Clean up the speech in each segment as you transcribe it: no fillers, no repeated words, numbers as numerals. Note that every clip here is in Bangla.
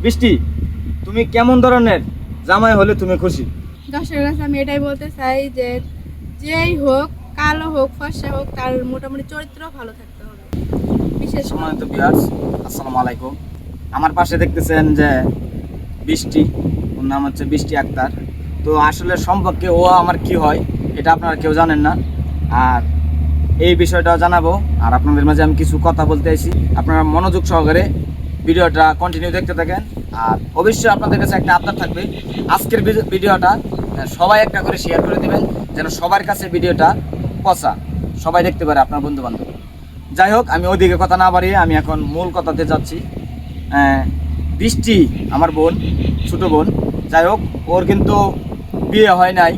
বৃষ্টি, তুমি কেমন ধরনের জামাই হলে তুমি খুশি? দর্শকের কাছে আমি এটাই বলতে চাই যে যেই হোক, কালো হোক ফর্সা হোক, তার মোটামুটি চরিত্র ভালো থাকতে হবে। বিশেষ করে সম্মানিত ভিউয়ার্স, আসসালামু আলাইকুম। আমার পাশে দেখতেছেন যে বৃষ্টি, ওর নাম হচ্ছে বৃষ্টি আক্তার। তো আসলে সম্পর্কে ও আমার কি হয় এটা আপনারা কেউ জানেন না, আর এই বিষয়টাও জানাবো। আর আপনাদের মাঝে আমি কিছু কথা বলতে আইছি, আপনারা মনোযোগ সহকারে ভিডিওটা কন্টিনিউ দেখতে থাকেন। আর অবশ্যই আপনাদের কাছে একটা আবদার থাকবে, আজকের ভিডিওটা সবাই একটা করে শেয়ার করে দিবেন, যেন সবার কাছে ভিডিওটা পচা সবাই দেখতে পারে, আপনার বন্ধু বান্ধব। যাই হোক, আমি ওইদিকে কথা না বাড়িয়ে আমি এখন মূল কথাতে যাচ্ছি। বৃষ্টি আমার বোন, ছোটো বোন। যাই হোক, ওর কিন্তু বিয়ে হয় নাই।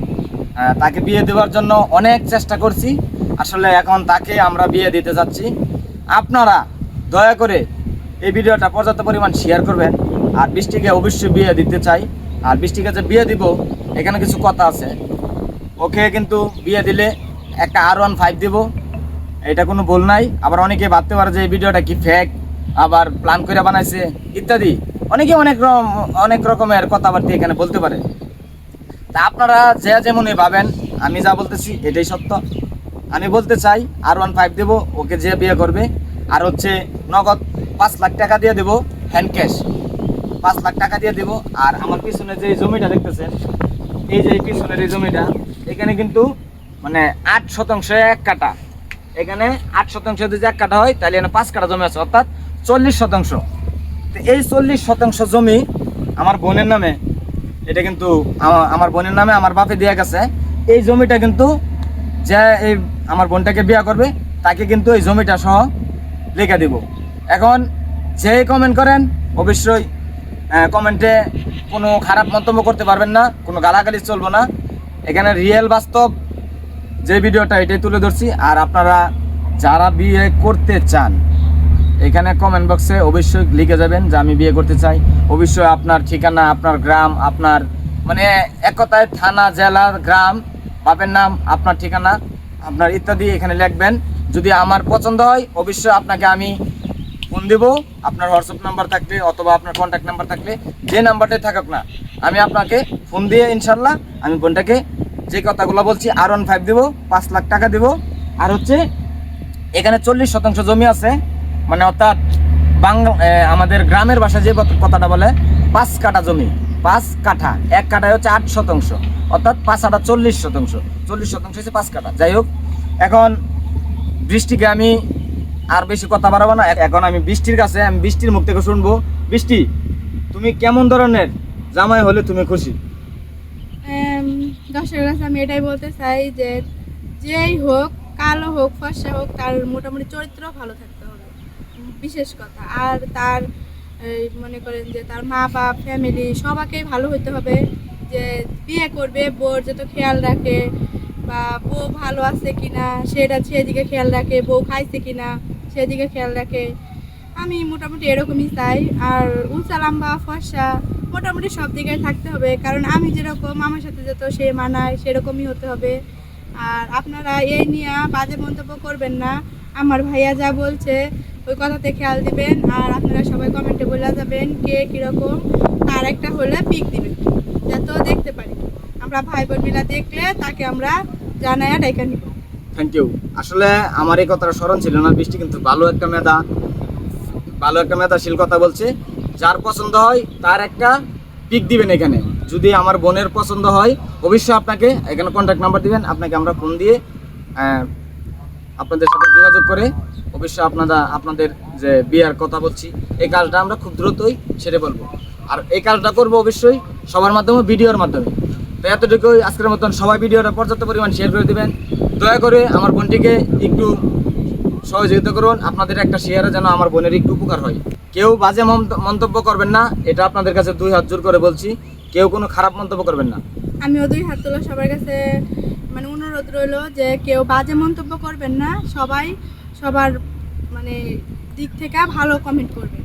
তাকে বিয়ে দেওয়ার জন্য অনেক চেষ্টা করছি। আসলে এখন তাকে আমরা বিয়ে দিতে যাচ্ছি। আপনারা দয়া করে এই ভিডিওটা পর্যাপ্ত পরিমাণ শেয়ার করবেন। আর বৃষ্টিকে অবশ্যই বিয়ে দিতে চাই। আর বৃষ্টিকে যে বিয়ে দিব, এখানে কিছু কথা আছে। ওকে কিন্তু বিয়ে দিলে একটা R15 দিব, এটা কোনো ভুল নাই। আবার অনেকে ভাবতে পারে যে এই ভিডিওটা কি ফেক, আবার প্ল্যান করে বানাইছে ইত্যাদি। অনেকে অনেক রকমের কথাবার্তা এখানে বলতে পারে। তা আপনারা যে যেমনই ভাবেন, আমি যা বলতেছি এটাই সত্য। আমি বলতে চাই R15 দেবো ওকে, যে বিয়ে করবে। আর হচ্ছে নগদ 5 লাখ টাকা দিয়ে দেবো, হ্যান্ড ক্যাশ 5 লাখ টাকা দিয়ে দেবো। আর আমার পিছনে যে জমিটা দেখতেছেন, এই যে পিছনের এই জমিটা, এখানে কিন্তু মানে 8% 1 কাঠা। এখানে 8% যদি 1 কাঠা হয়, তাহলে এখানে 5 কাঠা জমি আছে, অর্থাৎ 40%। তো এই 40% জমি আমার বোনের নামে। এটা কিন্তু আমার বোনের নামে আমার বাপে দিয়ে গেছে। এই জমিটা কিন্তু যে এই আমার বোনটাকে বিয়ে করবে, তাকে কিন্তু এই জমিটা সহ লিখে দিব। এখন যে কমেন্ট করেন, অবশ্যই কমেন্টে কোনো খারাপ মন্তব্য করতে পারবেন না, কোনো গালাগালি চলবো না। এখানে রিয়েল বাস্তব যে ভিডিওটা এটাই তুলে ধরছি। আর আপনারা যারা বিয়ে করতে চান, এখানে কমেন্ট বক্সে অবশ্যই লিখে যাবেন যে আমি বিয়ে করতে চাই। অবশ্যই আপনার ঠিকানা, আপনার গ্রাম, আপনার মানে এক কথায় থানা, জেলা, গ্রাম, বাপের নাম, আপনার ঠিকানা, আপনার ইত্যাদি এখানে লিখবেন। যদি আমার পছন্দ হয়, অবশ্যই আপনাকে আমি ফোন দেব। আপনার হোয়াটসঅ্যাপ নাম্বার থাকলে অথবা আপনার কন্ট্যাক্ট নাম্বার থাকলে, যে নাম্বারটাই থাকুক না, আমি আপনাকে ফোন দিয়ে ইনশাল্লাহ আমি বোনটাকে যে কথাগুলো বলছি R15 দেবো, 5 লাখ টাকা দেবো। আর হচ্ছে এখানে 40% জমি আছে, মানে অর্থাৎ আমাদের গ্রামের ভাষায় যে কথাটা বলে 5 কাঠা জমি। 5 কাঠা, 1 কাঠায় হচ্ছে 8%, অর্থাৎ 5 আটা 40%। 40% হচ্ছে 5 কাঠা। যাই হোক, এখন বৃষ্টিকে আমি আর বেশি কথা বাড়াবো না। এখন আমি বৃষ্টির কাছে, আমি বৃষ্টির মুখ থেকে শুনবো। বৃষ্টি, তুমি কেমন ধরনের জামাই হলে তুমি খুশি? দর্শকের কাছে আমি এটাই বলতে চাই যে যেই হোক, কালো হোক ফর্সা হোক, তার মোটামুটি চরিত্র ভালো থাকতে হবে, বিশেষ কথা। আর তার মনে করেন যে তার মা বাপ, ফ্যামিলি সবাইকেই ভালো হতে হবে। যে বিয়ে করবে, বউর যত খেয়াল রাখে, বা বউ ভালো আছে কিনা সেদিকে খেয়াল রাখে, বউ খাইছে কিনা সেদিকে খেয়াল রাখে। আমি মোটামুটি এরকমই চাই। আর উঁচা লম্বা ফর্সা মোটামুটি সব দিকে থাকতে হবে, কারণ আমি যেরকম আমার সাথে যত সে মানায় সেরকমই হতে হবে। আর আপনারা এই নিয়ে বাজে মন্তব্য করবেন না। আমার ভাইয়া যা বলছে ওই কথাতে খেয়াল দিবেন। আর আপনারা সবাই কমেন্টে বলে যাবেন কে কীরকম, তার একটা হলে পিক দিবেন যাতে দেখতে পারি। আমরা ভাই বোন মিলা দেখলে তাকে আমরা জানায়া ডাইকা নিব। Thank you. আসলে আমার এই কথাটা স্মরণ ছিল না। বৃষ্টি কিন্তু ভালো একটা মেধাশীল কথা বলছে। যার পছন্দ হয় তার একটা পিক দিবেন এখানে। যদি আমার বোনের পছন্দ হয়, অবশ্যই আপনাকে এখানে কন্ট্যাক্ট নাম্বার দিবেন, আপনাকে আমরা ফোন দিয়ে আপনাদের সাথে যোগাযোগ করে অবশ্যই আপনাদের যে বিয়ের কথা বলছি, এই কাজটা আমরা খুব দ্রুতই সেরে বলবো। আর এই কাজটা করবো অবশ্যই সবার মাধ্যমে, ভিডিওর মাধ্যমে। তো এতটুকুই আজকের মতন। সবাই ভিডিওটা পর্যাপ্ত পরিমাণ শেয়ার করে দেবেন। দয়া করে আমার বোনটিকে একটু সহযোগিতা করুন। আপনাদের একটা শেয়ারে যেন আমার বোনের একটু উপকার হয়। কেউ বাজে মন্তব্য করবেন না, এটা আপনাদের কাছে 2 হাত জোর করে বলছি। কেউ কোনো খারাপ মন্তব্য করবেন না। আমিও 2 হাত তোলা সবার কাছে মানে অনুরোধ রইল যে কেউ বাজে মন্তব্য করবেন না, সবাই সবার মানে দিক থেকে ভালো কমেন্ট করবেন।